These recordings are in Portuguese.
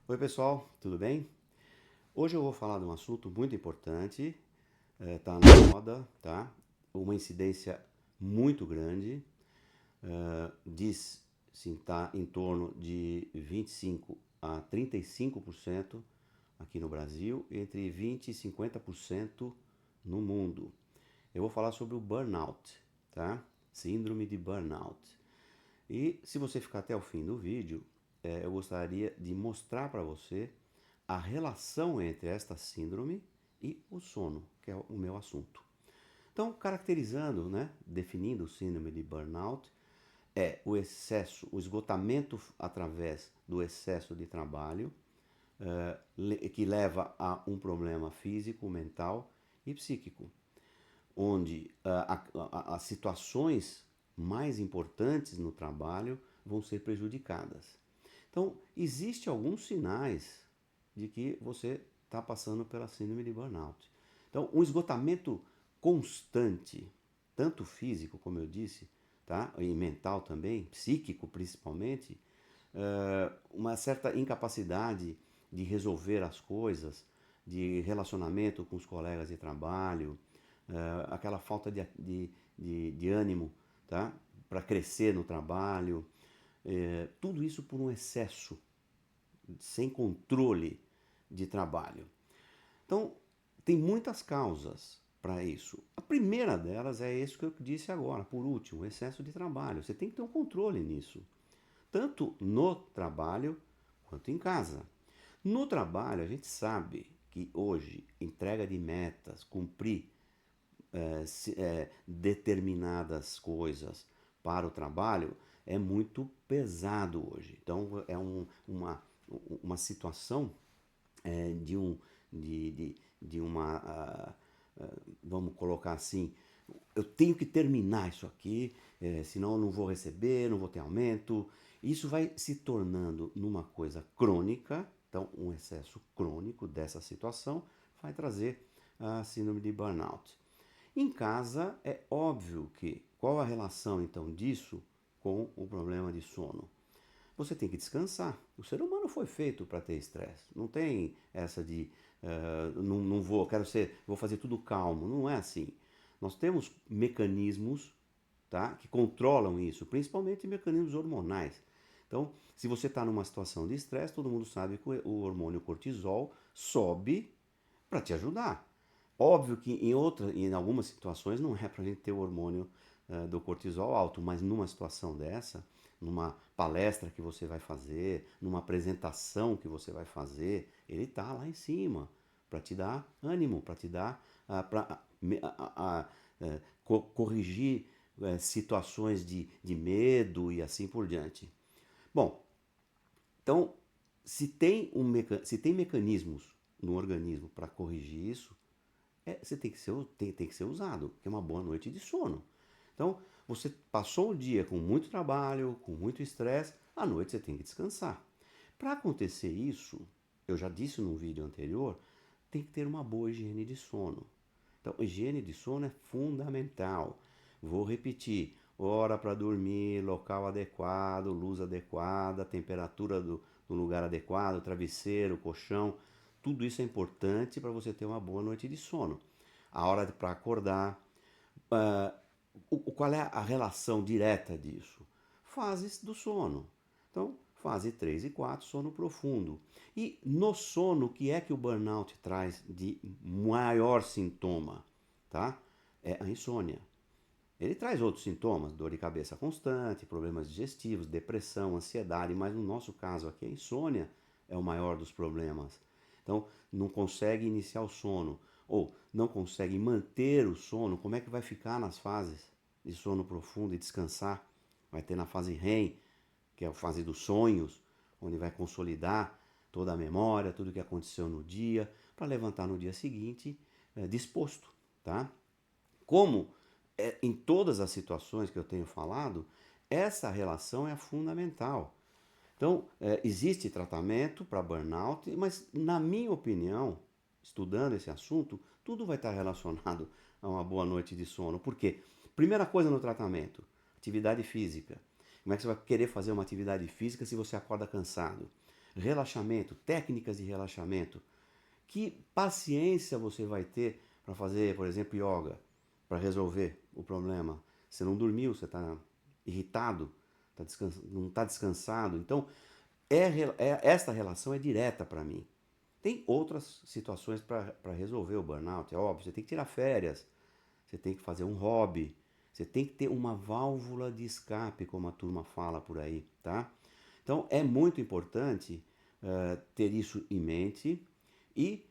Oi pessoal, tudo bem? Hoje eu vou falar de um assunto muito importante, tá na moda, tá? Uma incidência muito grande, diz-se tá em torno de 25 a 35% aqui no Brasil, entre 20 e 50% no mundo. Eu vou falar sobre o burnout, tá? Síndrome de burnout. E se você ficar até o fim do vídeo, eu gostaria de mostrar para você a relação entre esta síndrome e o sono, que é o meu assunto. Então, caracterizando, né, definindo o síndrome de burnout, é o excesso, o esgotamento através do excesso de trabalho, que leva a um problema físico, mental e psíquico, onde as situações mais importantes no trabalho vão ser prejudicadas. Então, existem alguns sinais de que você está passando pela síndrome de burnout. Então, um esgotamento constante, tanto físico, como eu disse, tá? E mental também, psíquico principalmente, uma certa incapacidade de resolver as coisas, de relacionamento com os colegas de trabalho, aquela falta de ânimo, tá? Para crescer no trabalho, tudo isso por um excesso sem controle de trabalho. Então, tem muitas causas para isso. A primeira delas é isso que eu disse agora, por último, o excesso de trabalho. Você tem que ter um controle nisso, tanto no trabalho quanto em casa. No trabalho, a gente sabe que hoje entrega de metas, cumprir determinadas coisas para o trabalho é muito pesado hoje. Então é uma situação de, de uma, vamos colocar assim, eu tenho que terminar isso aqui, senão eu não vou receber, não vou ter aumento. Isso vai se tornando numa coisa crônica, então um excesso crônico dessa situação vai trazer a síndrome de burnout. Em casa é óbvio que qual a relação então disso com o problema de sono? Você tem que descansar. O ser humano foi feito para ter estresse. Não tem essa de não vou, quero ser, vou fazer tudo calmo. Não é assim. Nós temos mecanismos, tá, que controlam isso, principalmente mecanismos hormonais. Então, se você está numa situação de estresse, todo mundo sabe que o hormônio cortisol sobe para te ajudar. Óbvio que em algumas situações não é para a gente ter o hormônio do cortisol alto, mas numa situação dessa, numa palestra que você vai fazer, numa apresentação que você vai fazer, ele está lá em cima para te dar ânimo, para te dar, para corrigir situações de medo e assim por diante. Bom, então se tem mecanismos no organismo para corrigir isso, você tem que ser usado, que é uma boa noite de sono. Então, você passou o dia com muito trabalho, com muito estresse, à noite você tem que descansar. Para acontecer isso, eu já disse num vídeo anterior, tem que ter uma boa higiene de sono. Então, higiene de sono é fundamental. Vou repetir: hora para dormir, local adequado, luz adequada, temperatura do lugar adequado, travesseiro, colchão. Tudo isso é importante para você ter uma boa noite de sono. A hora para acordar. Qual é a relação direta disso? Fases do sono. Então, fase 3 e 4, sono profundo. E no sono, o que é que o burnout traz de maior sintoma? Tá? É a insônia. Ele traz outros sintomas, dor de cabeça constante, problemas digestivos, depressão, ansiedade, mas no nosso caso aqui a insônia é o maior dos problemas. Então, não consegue iniciar o sono ou não consegue manter o sono, como é que vai ficar nas fases de sono profundo e descansar? Vai ter na fase REM, que é a fase dos sonhos, onde vai consolidar toda a memória, tudo o que aconteceu no dia, para levantar no dia seguinte disposto, tá? Como em todas as situações que eu tenho falado, essa relação é fundamental. Então, existe tratamento para burnout, mas na minha opinião, estudando esse assunto, tudo vai estar relacionado a uma boa noite de sono. Por quê? Primeira coisa no tratamento, atividade física. Como é que você vai querer fazer uma atividade física se você acorda cansado? relaxamento, técnicas de relaxamento. Que paciência você vai ter para fazer, por exemplo, yoga, para resolver o problema? Você não dormiu, você está irritado, não está descansado. Então, esta relação é direta para mim. Tem outras situações para resolver o burnout, é óbvio. Você tem que tirar férias, você tem que fazer um hobby, você tem que ter uma válvula de escape, como a turma fala por aí, tá? Então é muito importante ter isso em mente e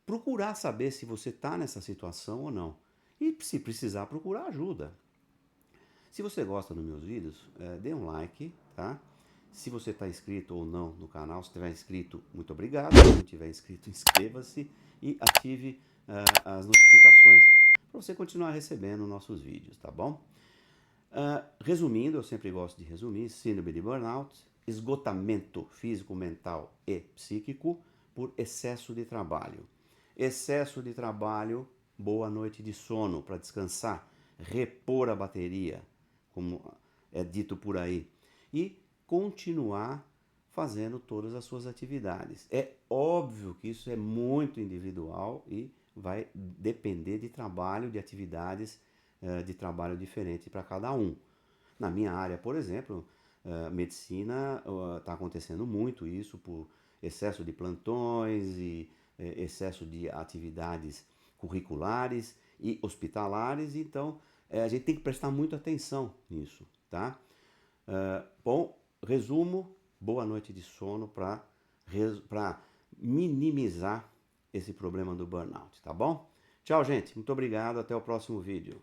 procurar saber se você está nessa situação ou não. E se precisar, procurar ajuda. Se você gosta dos meus vídeos, dê um like, tá? Se você está inscrito ou não no canal, se estiver inscrito, muito obrigado. Se não estiver inscrito, inscreva-se e ative as notificações para você continuar recebendo nossos vídeos, tá bom? Resumindo, eu sempre gosto de resumir: síndrome de burnout, esgotamento físico, mental e psíquico por excesso de trabalho. Excesso de trabalho, boa noite de sono para descansar, repor a bateria, como é dito por aí, e continuar fazendo todas as suas atividades. É óbvio que isso é muito individual e vai depender de trabalho, de atividades de trabalho diferente para cada um. Na minha área, por exemplo, medicina, está acontecendo muito isso por excesso de plantões e excesso de atividades curriculares e hospitalares, então a gente tem que prestar muita atenção nisso, tá? Bom, resumo, boa noite de sono para minimizar esse problema do burnout, tá bom? Tchau, gente. Muito obrigado. Até o próximo vídeo.